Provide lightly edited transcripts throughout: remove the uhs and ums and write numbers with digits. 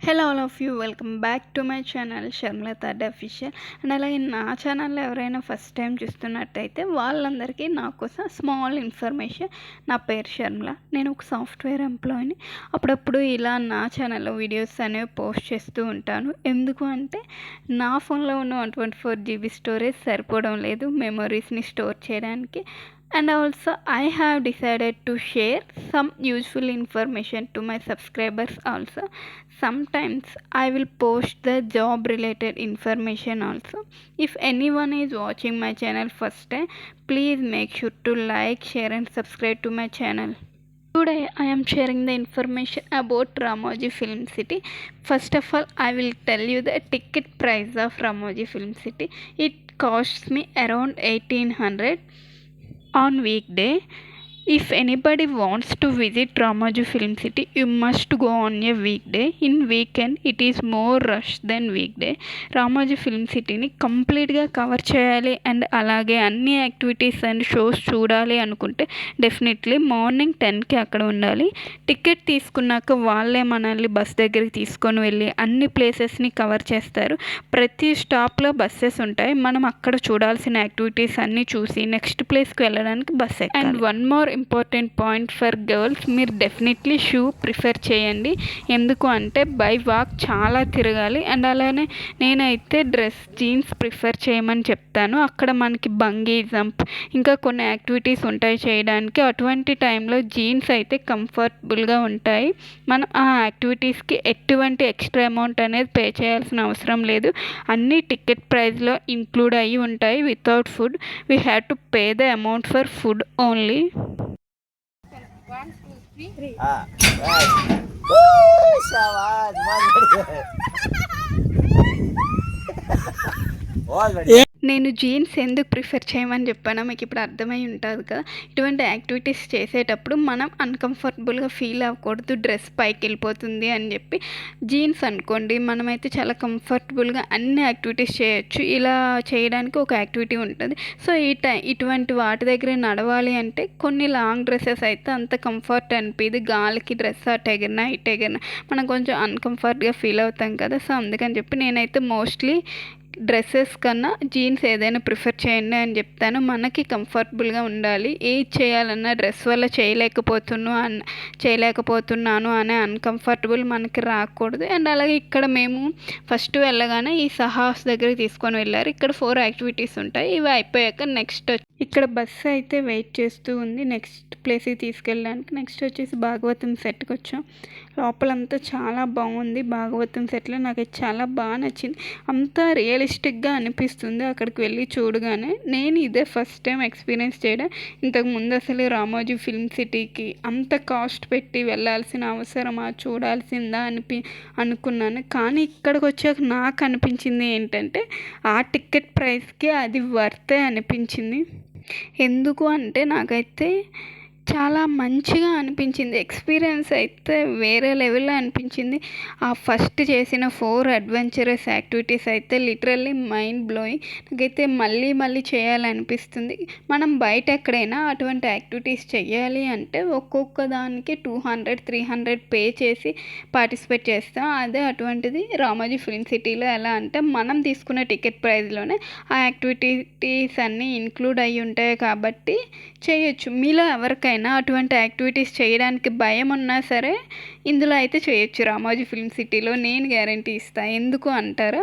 Hello all of you welcome back to my channel Sharmilata official. And అలాగే నా ఛానల్లో ఎవరైనా ఫస్ట్ టైం చూస్తున్నట్టయితే వాళ్ళందరికీ నా కోసం స్మాల్ ఇన్ఫర్మేషన్. నా పేరు షర్మిల, నేను ఒక సాఫ్ట్వేర్ ఎంప్లాయీని. అప్పుడప్పుడు ఇలా నా ఛానల్లో వీడియోస్ అనేవి పోస్ట్ చేస్తూ ఉంటాను. ఎందుకు అంటే నా ఫోన్లో ఉన్న 124 GB స్టోరేజ్ సరిపోవడం లేదు మెమొరీస్ని స్టోర్ చేయడానికి. And also I have decided to share some useful information to my subscribers also. Sometimes I will post the job related information also. If anyone is watching my channel first time, please make sure to like, share and subscribe to my channel. Today I am sharing the information about Ramoji Film City. First of all, I will tell you the ticket price of Ramoji Film City. It costs me around 1800 on weekday. If anybody wants to visit Ramoji Film City, you must go on a weekday. In weekend it is more rush than weekday. Ramoji Film Cityని కంప్లీట్గా cover చేయాలి and అలాగే అన్ని activities and shows చూడాలి అనుకుంటే definitely morning 10కి అక్కడ ఉండాలి. Ticket తీసుకున్నాక వాళ్ళే మనల్ని బస్ దగ్గరికి తీసుకొని వెళ్ళి అన్ని ప్లేసెస్ని కవర్ చేస్తారు. ప్రతి స్టాప్లో బస్సెస్ ఉంటాయి. మనం అక్కడ చూడాల్సిన యాక్టివిటీస్ అన్నీ చూసి నెక్స్ట్ ప్లేస్కి వెళ్ళడానికి బస్ ఎక్కాలి. And one more important point for girls, మీరు డెఫినెట్లీ షూ ప్రిఫర్ చేయండి. ఎందుకు అంటే బై వాక్ చాలా తిరగాలి. అండ్ అలానే నేనైతే జీన్స్ ప్రిఫర్ చేయమని చెప్తాను. అక్కడ మనకి బంగీ జంప్ ఇంకా కొన్ని యాక్టివిటీస్ ఉంటాయి చేయడానికి. అటువంటి టైంలో జీన్స్ అయితే కంఫర్టబుల్గా ఉంటాయి. మనం ఆ యాక్టివిటీస్కి ఎటువంటి ఎక్స్ట్రా అమౌంట్ అనేది పే చేయాల్సిన అవసరం లేదు. అన్ని టికెట్ ప్రైస్లో ఇంక్లూడ్ అయ్యి ఉంటాయి. Without food we have to pay the amount for food only. 1, 2, 3. Right. Woo! Shabash! Already. నేను జీన్స్ ఎందుకు ప్రిఫర్ చేయమని చెప్పానో మీకు ఇప్పుడు అర్థమై ఉంటుంది కదా. ఇటువంటి యాక్టివిటీస్ చేసేటప్పుడు మనం అన్కంఫర్టబుల్గా ఫీల్ అవ్వకూడదు, డ్రెస్ పైకి వెళ్ళిపోతుంది అని చెప్పి. జీన్స్ అనుకోండి, మనమైతే చాలా కంఫర్టబుల్గా అన్ని యాక్టివిటీస్ చేయొచ్చు. ఇలా చేయడానికి ఒక యాక్టివిటీ ఉంటుంది. సో ఇటువంటి వాటి దగ్గర నడవాలి అంటే కొన్ని లాంగ్ డ్రెస్సెస్ అయితే అంత కంఫర్ట్ అనిపిది. గాలికి డ్రెస్ అటు ఎగిరినా ఇటు ఎగిరినా మనం కొంచెం అన్కంఫర్ట్గా ఫీల్ అవుతాం కదా. సో అందుకని చెప్పి నేనైతే మోస్ట్లీ డ్రెస్సెస్ కన్నా జీన్స్ ఏదైనా ప్రిఫర్ చేయండి అని చెప్తాను. మనకి కంఫర్టబుల్గా ఉండాలి. ఏది చేయాలన్నా డ్రెస్ వల్ల చేయలేకపోతున్నాను అనే అన్కంఫర్టబుల్ మనకి రాకూడదు. అండ్ అలాగే ఇక్కడ మేము ఫస్ట్ వెళ్ళగానే ఈ సహాస్ దగ్గరికి తీసుకొని వెళ్ళారు. ఇక్కడ 4 యాక్టివిటీస్ ఉంటాయి. ఇవి అయిపోయాక నెక్స్ట్ ఇక్కడ బస్సు అయితే వెయిట్ చేస్తూ ఉంది నెక్స్ట్ ప్లేస్కి తీసుకెళ్ళడానికి. నెక్స్ట్ వచ్చేసి భాగవతం సెట్కి వచ్చాం. లోపలంతా చాలా బాగుంది. భాగవతం సెట్లో నాకు చాలా బాగా నచ్చింది. అంతా రియలిస్టిక్గా అనిపిస్తుంది అక్కడికి వెళ్ళి చూడగానే. నేను ఇదే ఫస్ట్ టైం ఎక్స్పీరియన్స్ చేయడం. ఇంతకుముందు అసలు రామోజీ ఫిల్మ్ సిటీకి అంత కాస్ట్ పెట్టి వెళ్ళాల్సిన అవసరమా, చూడాల్సిందా అనుకున్నాను. కానీ ఇక్కడికి వచ్చాక నాకు అనిపించింది ఏంటంటే ఆ టికెట్ ప్రైస్కి అది వర్తే అనిపించింది. ఎందుకు అంటే నాకైతే చాలా మంచిగా అనిపించింది. ఎక్స్పీరియన్స్ అయితే వేరే లెవెల్లో అనిపించింది. ఆ ఫస్ట్ చేసిన 4 అడ్వెంచరస్ యాక్టివిటీస్ అయితే లిటరల్లీ మైండ్ బ్లోయింగ్. నాకైతే మళ్ళీ చేయాలనిపిస్తుంది. మనం బయట ఎక్కడైనా అటువంటి యాక్టివిటీస్ చేయాలి అంటే ఒక్కొక్క దానికి 200-300 పే చేసి పార్టిసిపేట్ చేస్తాం. అదే అటువంటిది రామోజీ ఫిల్మ్ సిటీలో ఎలా అంటే మనం తీసుకున్న టికెట్ ప్రైస్లోనే ఆ యాక్టివిటీస్ అన్నీ ఇంక్లూడ్ అయ్యి ఉంటాయి కాబట్టి చేయొచ్చు. మీలో ఎవరికైనా అటువంటి యాక్టివిటీస్ చేయడానికి భయం ఉన్నా సరే ఇందులో అయితే చేయొచ్చు రామోజీ ఫిల్మ్ సిటీలో. నేను గ్యారంటీ ఇస్తాను. ఎందుకు అంటారా,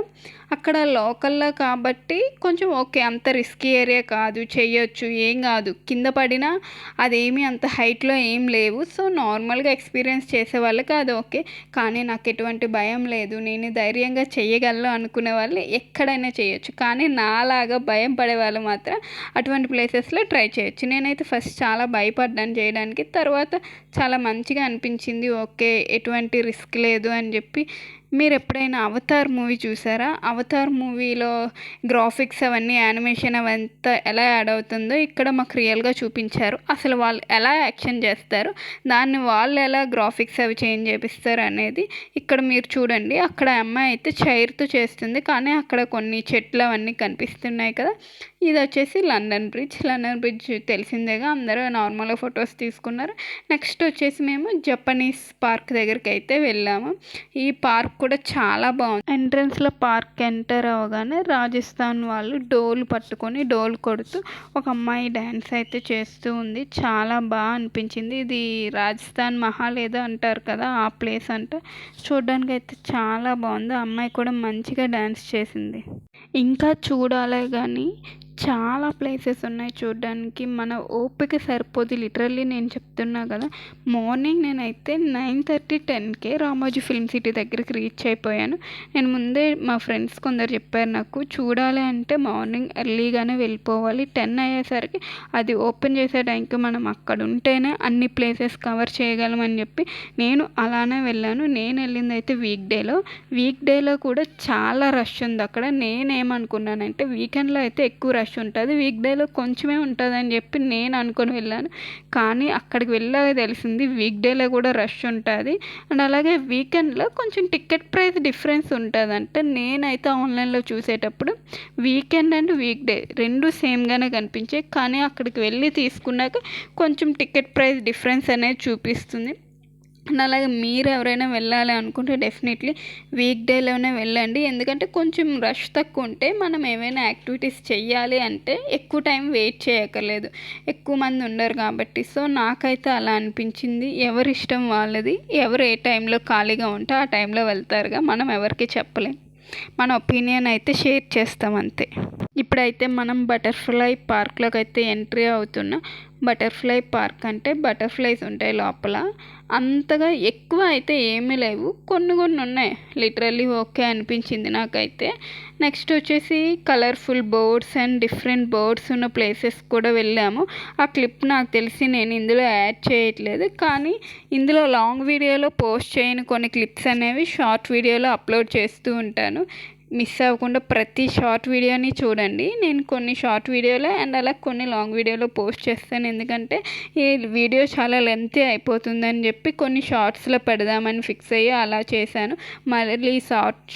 అక్కడ లోకల్లో కాబట్టి కొంచెం ఓకే, అంత రిస్కీ ఏరియా కాదు, చేయొచ్చు, ఏం కాదు. కింద పడినా అదేమీ అంత హైట్లో ఏం లేవు. సో నార్మల్గా ఎక్స్పీరియన్స్ చేసే వాళ్ళకి అది ఓకే. కానీ నాకు ఎటువంటి భయం లేదు, నేను ధైర్యంగా చేయగలను అనుకునే వాళ్ళు ఎక్కడైనా చేయొచ్చు. కానీ నాలాగా భయం పడే వాళ్ళు మాత్రం అటువంటి ప్లేసెస్లో ట్రై చేయొచ్చు. నేనైతే ఫస్ట్ చాలా భయపడ్డాను చేయడానికి. తర్వాత చాలా మంచిగా అనిపించింది. ఓకే, ఎటువంటి రిస్క్ లేదు అని చెప్పి. మీరు ఎప్పుడైనా అవతార్ మూవీ చూసారా? అవతార్ మూవీలో గ్రాఫిక్స్ అవన్నీ యానిమేషన్ అవంతా ఎలా యాడ్ అవుతుందో ఇక్కడ మాకు రియల్గా చూపించారు. అసలు వాళ్ళు ఎలా యాక్షన్ చేస్తారు, దాన్ని వాళ్ళు ఎలా గ్రాఫిక్స్ అవి చేంజ్ చేపిస్తారు అనేది ఇక్కడ మీరు చూడండి. అక్కడ అమ్మాయి అయితే చైర్తో చేస్తుంది, కానీ అక్కడ కొన్ని చెట్లు అవన్నీ కనిపిస్తున్నాయి కదా. ఇది వచ్చేసి లండన్ బ్రిడ్జ్ తెలిసిందేగా, అందరూ నార్మల్గా ఫొటోస్ తీసుకున్నారు. నెక్స్ట్ వచ్చేసి మేము జపనీస్ పార్క్ దగ్గరికి అయితే వెళ్ళాము. ఈ పార్క్ కూడా చాలా బాగుంది. ఎంట్రన్స్లో పార్క్ ఎంటర్ అవ్వగానే రాజస్థాన్ వాళ్ళు డోలు పట్టుకొని డోలు కొడుతూ ఒక అమ్మాయి డ్యాన్స్ అయితే చేస్తూ ఉంది. చాలా బాగా అనిపించింది. ఇది రాజస్థాన్ మహల్ ఏదో అంటారు కదా, ఆ ప్లేస్ అంట. చూడడానికి అయితే చాలా బాగుంది. ఆ అమ్మాయి కూడా మంచిగా డ్యాన్స్ చేసింది. ఇంకా చూడాలే కానీ చాలా ప్లేసెస్ ఉన్నాయి చూడడానికి. మన ఓపిక సరిపోదు. లిటరల్లీ నేను చెప్తున్నా కదా, మార్నింగ్ నేనైతే 9:30, 10కే రామోజీ ఫిల్మ్ సిటీ దగ్గరికి రీచ్ అయిపోయాను. నేను ముందే మా ఫ్రెండ్స్ కొందరు చెప్పారు నాకు, చూడాలి అంటే మార్నింగ్ ఎర్లీగానే వెళ్ళిపోవాలి. 10 అయ్యేసరికి అది ఓపెన్ చేసే టైంకి మనం అక్కడ ఉంటేనే అన్ని ప్లేసెస్ కవర్ చేయగలమని చెప్పి నేను అలానే వెళ్ళాను. నేను వెళ్ళింది అయితే వీక్ డేలో కూడా చాలా రష్ ఉంది అక్కడ. నేనేమనుకున్నానంటే వీకెండ్లో అయితే ఎక్కువ రష్ ఉంటుంది, వీక్ డేలో కొంచెమే ఉంటుందని చెప్పి నేను అనుకొని వెళ్ళాను. కానీ అక్కడికి వెళ్ళాక తెలిసింది వీక్ డేలో కూడా రష్ ఉంటుంది. అండ్ అలాగే వీకెండ్లో కొంచెం టికెట్ ప్రైస్ డిఫరెన్స్ ఉంటుంది. అంటే నేనైతే ఆన్లైన్లో చూసేటప్పుడు వీకెండ్ అండ్ వీక్ డే రెండు సేమ్గానే కనిపించాయి. కానీ అక్కడికి వెళ్ళి తీసుకున్నాక కొంచెం టికెట్ ప్రైస్ డిఫరెన్స్ అనేది చూపిస్తుంది. అండ్ అలాగే మీరు ఎవరైనా వెళ్ళాలి అనుకుంటే డెఫినెట్లీ వీక్ డేలోనే వెళ్ళండి. ఎందుకంటే కొంచెం రష్ తక్కువ ఉంటే మనం ఏమైనా యాక్టివిటీస్ చెయ్యాలి అంటే ఎక్కువ టైం వెయిట్ చేయక్కర్లేదు, ఎక్కువ మంది ఉండరు కాబట్టి. సో నాకైతే అలా అనిపించింది. ఎవరి ఇష్టం వాళ్ళది. ఎవరు ఏ టైంలో ఖాళీగా ఉంటే ఆ టైంలో వెళ్తారుగా, మనం ఎవరికి చెప్పలేం. మన ఒపీనియన్ అయితే షేర్ చేస్తాం అంతే. ఇప్పుడైతే మనం బటర్ఫ్లై పార్క్లోకి అయితే ఎంట్రీ అవుతున్నాం. బటర్ఫ్లై పార్క్ అంటే బటర్ఫ్లైస్ ఉంటాయి లోపల. అంతగా ఎక్కువ అయితే ఏమీ లేవు, కొన్ని ఉన్నాయి. లిటరల్లీ ఓకే అనిపించింది నాకైతే. నెక్స్ట్ వచ్చేసి colourful boards and different boards ఉన్న ప్లేసెస్ కూడా వెళ్ళాము. ఆ క్లిప్ నాకు తెలిసి నేను ఇందులో యాడ్ చేయట్లేదు, కానీ ఇందులో లాంగ్ వీడియోలో పోస్ట్ చేయని కొన్ని క్లిప్స్ అనేవి షార్ట్ వీడియోలో అప్లోడ్ చేస్తూ ఉంటాను. మిస్ అవ్వకుండా ప్రతి షార్ట్ వీడియోని చూడండి. నేను కొన్ని షార్ట్ వీడియోలో అండ్ అలా కొన్ని లాంగ్ వీడియోలో పోస్ట్ చేస్తాను. ఎందుకంటే ఈ వీడియో చాలా లెంతీ అయిపోతుందని చెప్పి కొన్ని షార్ట్స్లో పెడదామని ఫిక్స్ అయ్యి అలా చేశాను. మళ్ళీ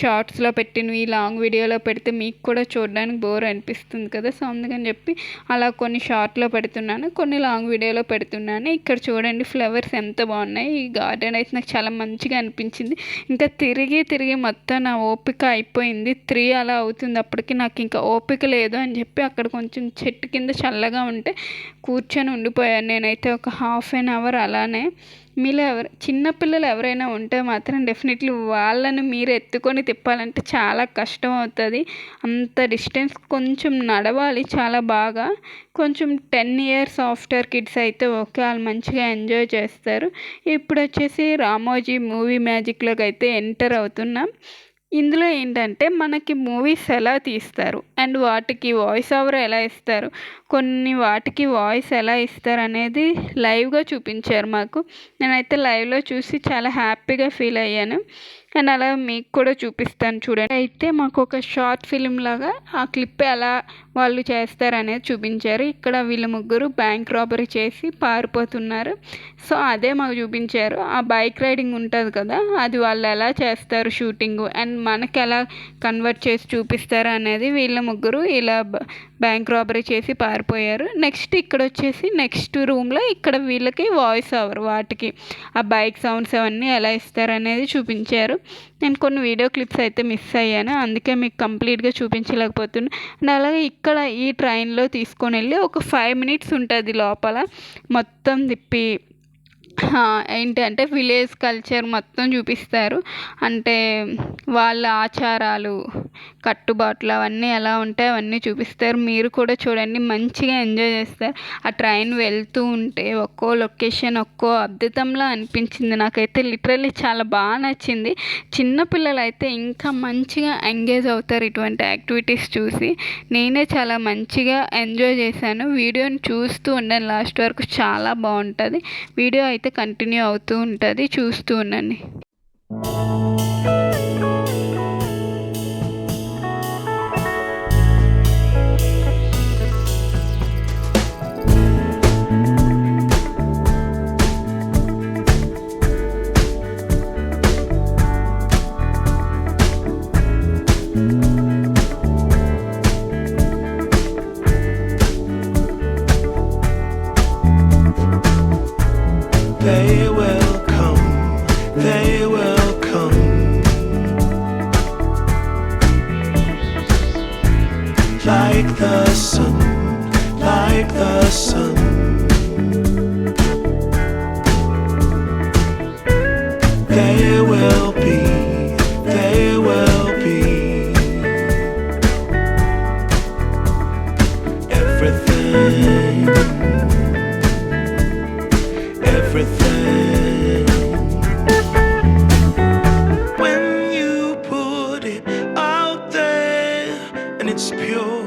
షార్ట్స్లో పెట్టినవి లాంగ్ వీడియోలో పెడితే మీకు కూడా చూడడానికి బోర్ అనిపిస్తుంది కదా. సో అందుకని చెప్పి అలా కొన్ని షార్ట్లో పెడుతున్నాను, కొన్ని లాంగ్ వీడియోలో పెడుతున్నాను. ఇక్కడ చూడండి ఫ్లవర్స్ ఎంత బాగున్నాయి. ఈ గార్డెన్ అయితే నాకు చాలా మంచిగా అనిపించింది. ఇంకా తిరిగి మొత్తం నా ఓపిక అయిపోయింది. 3 అలా అవుతుంది అప్పటికి. నాకు ఇంకా ఓపిక లేదు అని చెప్పి అక్కడ కొంచెం చెట్టు కింద చల్లగా ఉంటే కూర్చొని ఉండిపోయాను నేనైతే ఒక హాఫ్ అన్ అవర్ అలానే. మీలో చిన్నపిల్లలు ఎవరైనా ఉంటే మాత్రం డెఫినెట్లీ వాళ్ళని మీరు ఎత్తుకొని తిప్పాలంటే చాలా కష్టం అవుతుంది. అంత డిస్టెన్స్ కొంచెం నడవాలి చాలా బాగా. కొంచెం 10 ఇయర్స్ ఆఫ్టర్ కిడ్స్ అయితే ఓకే, వాళ్ళు మంచిగా ఎంజాయ్ చేస్తారు. ఇప్పుడు వచ్చేసి రామోజీ మూవీ మ్యాజిక్లోకి అయితే ఎంటర్ అవుతున్నాం. ఇందులో ఏంటంటే మనకి మూవీస్ ఎలా తీస్తారు అండ్ వాటికి వాయిస్ ఓవర్ ఎలా ఇస్తారు, కొన్ని వాటికి వాయిస్ ఎలా ఇస్తారు అనేది లైవ్గా చూపించారు మాకు. నేనైతే లైవ్లో చూసి చాలా హ్యాపీగా ఫీల్ అయ్యాను. అండ్ అలా మీకు కూడా చూపిస్తాను చూడండి. అయితే మాకు ఒక షార్ట్ ఫిలిం లాగా ఆ క్లిప్ ఎలా వాళ్ళు చేస్తారు అనేది చూపించారు. ఇక్కడ వీళ్ళ ముగ్గురు బ్యాంక్ రాబరీ చేసి పారిపోతున్నారు. సో అదే మాకు చూపించారు. ఆ బైక్ రైడింగ్ ఉంటుంది కదా, అది వాళ్ళు ఎలా చేస్తారు షూటింగ్ అండ్ మనకి ఎలా కన్వర్ట్ చేసి చూపిస్తారు అనేది వీళ్ళ ముగ్గురు ఇలా బ్యాంక్ రాబరీ చేసి పారిపోయారు. నెక్స్ట్ ఇక్కడ వచ్చేసి నెక్స్ట్ రూమ్లో ఇక్కడ వీళ్ళకి వాయిస్ ఓవర్ వాటికి ఆ బైక్ సౌండ్స్ అవన్నీ ఎలా ఇస్తారు అనేది చూపించారు. నేను కొన్ని వీడియో క్లిప్స్ అయితే మిస్ అయ్యాను, అందుకే మీకు కంప్లీట్గా చూపించలేకపోతున్నాను. అండ్ అలాగే ఇక్కడ ఈ ట్రైన్లో తీసుకొని వెళ్ళి ఒక 5 మినిట్స్ ఉంటుంది లోపల మొత్తం తిప్పి. ఏంటంటే విలేజ్ కల్చర్ మొత్తం చూపిస్తారు. అంటే వాళ్ళ ఆచారాలు, కట్టుబాట్లు అవన్నీ ఎలా ఉంటాయి అవన్నీ చూపిస్తారు. మీరు కూడా చూడండి, మంచిగా ఎంజాయ్ చేస్తారు. ఆ ట్రైన్ వెళ్తూ ఉంటే ఒక్కో లొకేషన్ ఒక్కో అద్భుతంలా అనిపించింది నాకైతే. లిటరల్లీ చాలా బాగా నచ్చింది. చిన్నపిల్లలు అయితే ఇంకా మంచిగా ఎంగేజ్ అవుతారు ఇటువంటి యాక్టివిటీస్ చూసి. నేనే చాలా మంచిగా ఎంజాయ్ చేశాను. వీడియోని చూస్తూ ఉండండి లాస్ట్ వరకు, చాలా బాగుంటుంది. వీడియో అయితే కంటిన్యూ అవుతూ ఉంటుంది, చూస్తూ ఉండండి. They will come like the sun, like the sun. There will be everything, everything. When you put it out there and it's pure.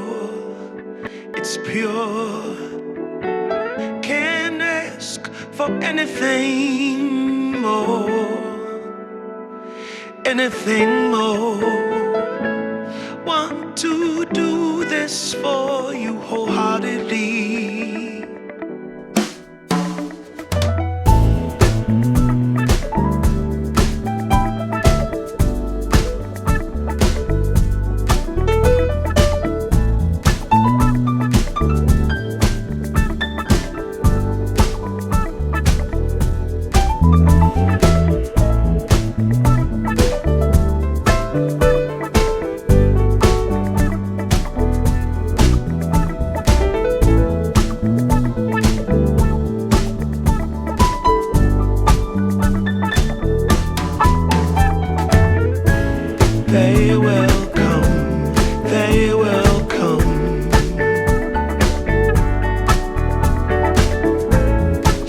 Can't ask for anything more. Want to do this for you wholeheartedly. They will come.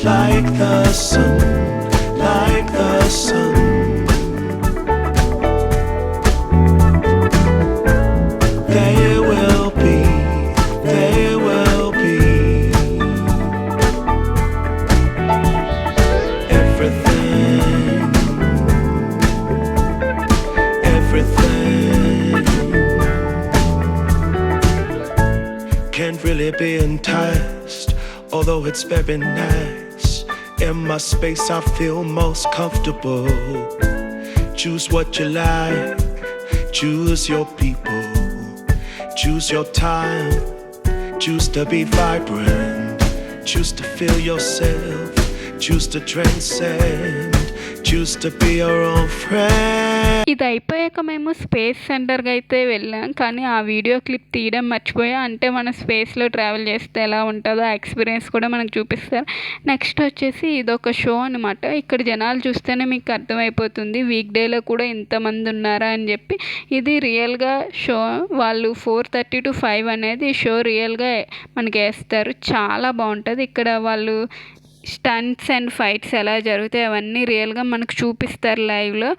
Like the sun, like the sun. There will be everything, everything. Can't really be enticed, although it's very nice. In my space I feel most comfortable. Choose what you like, choose your people, choose your time, choose to be vibrant, choose to feel yourself, choose to transcend, choose to be your own friend. ఇది అయిపోయాక మేము space సెంటర్కి అయితే వెళ్ళాం, కానీ ఆ video clip తీయడం మర్చిపోయా. అంటే మన స్పేస్లో ట్రావెల్ చేస్తే ఎలా ఉంటుందో ఆ ఎక్స్పీరియన్స్ కూడా మనకు చూపిస్తారు. నెక్స్ట్ వచ్చేసి ఇదొక షో అనమాట. ఇక్కడ జనాలు చూస్తేనే మీకు అర్థమైపోతుంది వీక్ డేలో కూడా ఇంతమంది ఉన్నారా అని చెప్పి. ఇది రియల్గా షో. వాళ్ళు 4:30 to 5 అనేది షో రియల్గా మనకి వేస్తారు. చాలా బాగుంటుంది. ఇక్కడ వాళ్ళు స్టంట్స్ అండ్ ఫైట్స్ ఎలా జరుగుతాయి అవన్నీ రియల్గా మనకు చూపిస్తారు లైవ్లో.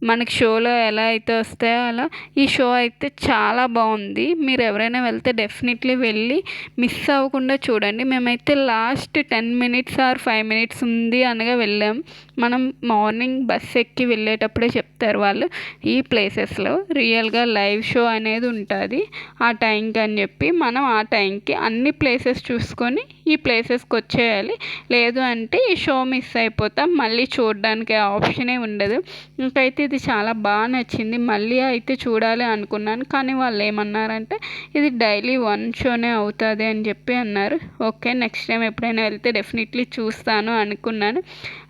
మనకి షోలో ఎలా అయితే వస్తాయో అలా ఈ షో అయితే చాలా బాగుంది. మీరు ఎవరైనా వెళ్తే డెఫినెట్లీ వెళ్ళి మిస్ అవ్వకుండా చూడండి. మేమైతే లాస్ట్ 10 minutes or 5 minutes ఉంది అనగా వెళ్ళాం. మనం మార్నింగ్ బస్ ఎక్కి వెళ్ళేటప్పుడే చెప్తారు వాళ్ళు ఈ ప్లేసెస్లో రియల్గా లైవ్ షో అనేది ఉంటుంది ఆ టైంకి అని చెప్పి. మనం ఆ టైంకి అన్ని ప్లేసెస్ చూసుకొని ఈ ప్లేసెస్కి వచ్చేయాలి. లేదు అంటే ఈ షో మిస్ అయిపోతాం, మళ్ళీ చూడడానికి ఆప్షనే ఉండదు. ఇంకైతే ఇది చాలా బాగా నచ్చింది. మళ్ళీ అయితే చూడాలి అనుకున్నాను, కానీ వాళ్ళు ఏమన్నారంటే ఇది డైలీ 1 షోనే అవుతుంది అని చెప్పి అన్నారు. ఓకే, నెక్స్ట్ టైం ఎప్పుడైనా వెళ్తే డెఫినెట్లీ చూస్తాను అనుకున్నాను.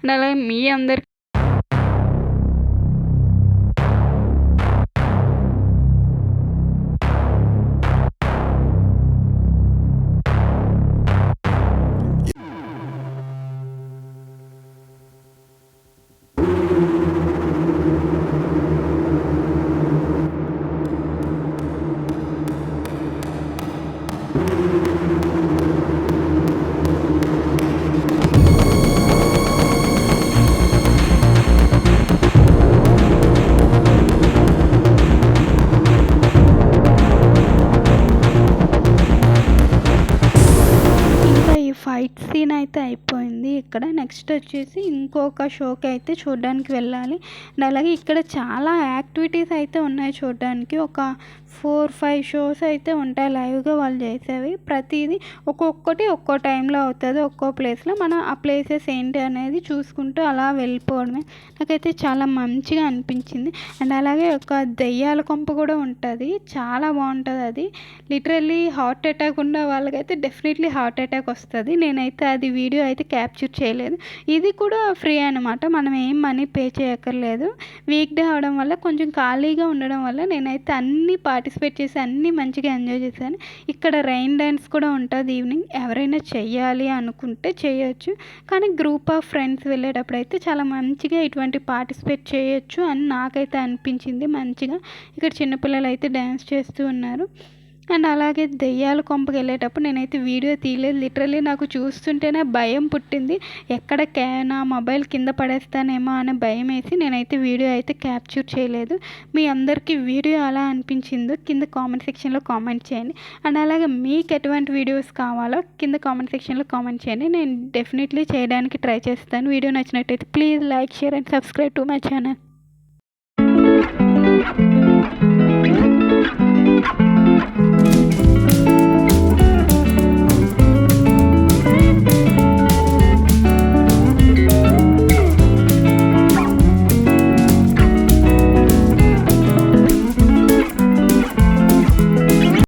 అండ్ అలాగే మీ అందరికి ఫైట్ సీన్ అయితే అయిపోయింది ఇక్కడ. నెక్స్ట్ వచ్చేసి ఇంకొక షోకి అయితే చూడడానికి వెళ్ళాలి. అండ్ అలాగే ఇక్కడ చాలా యాక్టివిటీస్ అయితే ఉన్నాయి చూడడానికి. ఒక 4-5 షోస్ అయితే ఉంటాయి లైవ్గా వాళ్ళు చేసేవి. ప్రతిదీ ఒక్కొక్కటి ఒక్కో టైంలో అవుతుంది ఒక్కో ప్లేస్లో. మనం ఆ ప్లేసెస్ ఏంటి అనేది చూసుకుంటూ అలా వెళ్ళిపోవడమే. నాకైతే చాలా మంచిగా అనిపించింది. అండ్ అలాగే ఒక దెయ్యాల కొంప కూడా ఉంటుంది, చాలా బాగుంటుంది అది. లిటరల్లీ హార్ట్ అటాక్ ఉన్న వాళ్ళకైతే డెఫినెట్లీ హార్ట్ అటాక్ వస్తుంది. నేనైతే అది వీడియో అయితే క్యాప్చర్ చేయలేదు. ఇది కూడా ఫ్రీ అనమాట, మనం ఏం మనీ పే చేయక్కర్లేదు. వీక్ డే అవడం వల్ల కొంచెం ఖాళీగా ఉండడం వల్ల నేనైతే అన్ని పార్టిసిపేట్ చేసి అన్నీ మంచిగా ఎంజాయ్ చేశాను. ఇక్కడ రైన్ డ్యాన్స్ కూడా ఉంటుంది ఈవినింగ్. ఎవరైనా చెయ్యాలి అనుకుంటే చేయొచ్చు, కానీ గ్రూప్ ఆఫ్ ఫ్రెండ్స్ వెళ్ళేటప్పుడు అయితే చాలా మంచిగా ఇటువంటి పార్టిసిపేట్ చేయొచ్చు అని నాకైతే అనిపించింది మంచిగా. ఇక్కడ చిన్నపిల్లలు అయితే డ్యాన్స్ చేస్తూ ఉన్నారు. అండ్ అలాగే దెయ్యాల కొంపకి వెళ్ళేటప్పుడు నేనైతే వీడియో తీయలేదు. లిటరల్లీ నాకు చూస్తుంటేనే భయం పుట్టింది. ఎక్కడ నా మొబైల్ కింద పడేస్తానేమో అనే భయం వేసి నేనైతే వీడియో అయితే క్యాప్చర్ చేయలేదు. మీ అందరికీ వీడియో ఎలా అనిపించిందో కింద కామెంట్ సెక్షన్లో కామెంట్ చేయండి. అండ్ అలాగే మీకు ఎటువంటి వీడియోస్ కావాలో కింద కామెంట్ సెక్షన్లో కామెంట్ చేయండి. నేను డెఫినెట్లీ చేయడానికి ట్రై చేస్తాను. వీడియో నచ్చినట్టయితే please like, share and subscribe to my channel.